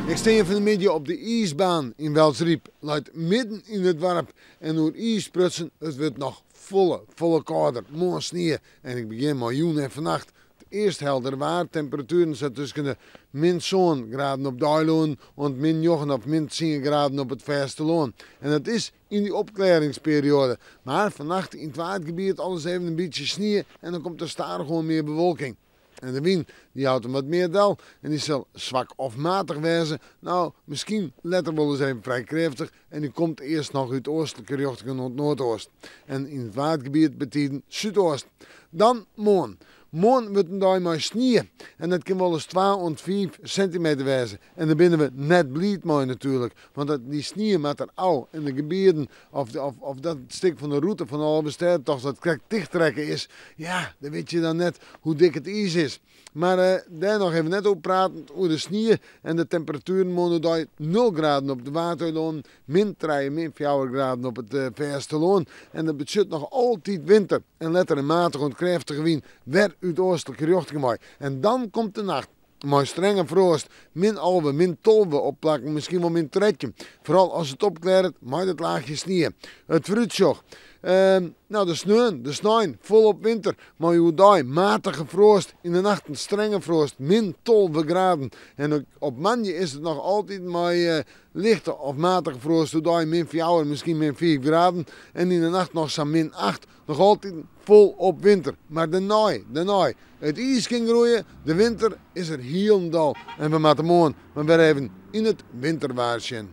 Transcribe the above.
Ik sta hier vanmiddag op de ijsbaan in Welsriep. Luidt midden in het dorp en door ijs prutsen. Het wordt nog volle kouder, mooi sneeuw. En ik begin miljoen en vannacht. Het eerst helder waar, temperaturen zitten tussen de min 7 graden op Duiloon en min 9 of min 10 graden op het Versteloon. En dat is in die opklaringsperiode. Maar vannacht in het waardgebied alles even een beetje sneeuw en dan komt er stadig gewoon meer bewolking. En de wind die houdt hem wat meer dal en die zal zwak of matig wezen. Nou, misschien let er wel eens even vrij krachtig en die komt eerst nog uit oostelijke richting naar het noordoost. En in het waardgebied betekent zuidoost. Dan morgen. Morgen wordt een dag maar sneeuw en dat kan wel eens 2 of 5 centimeter wezen. En daar binnen we net blied mooi natuurlijk, want die sneeuw met er al in de gebieden of dat stuk van de route van de halve stad toch dat krijgt dichttrekken is. Ja, dan weet je dan net hoe dik het ijs is. Maar daar nog even net over praten over de sneeuw en de temperaturen morgen daar 0 graden op de Waterloon, min 3, min 4 graden op het Versteloon. En dat betekent nog altijd winter en letter en matig en krachtige wind weer uit oostelijke richting mooi. En dan komt de nacht. Maar strenge frost, min 11, min 12 opplakken, misschien wel min 13. Vooral als het opklaart, maar het laagje sneeuw. Het fruitsjoch. Nou, de sneeuw, volop winter. Maar hoe daar, matige frost, in de nacht een strenge frost, min 12 graden. En op manje is het nog altijd maar lichte of matige frost, hoe daar min 4, misschien min 4 graden. En in de nacht nog zo'n min 8, nog altijd vol op winter. Maar de naai. Het ijs ging groeien, de winter is er heel dal. En we moeten morgen maar weer even in het winterwaarsje.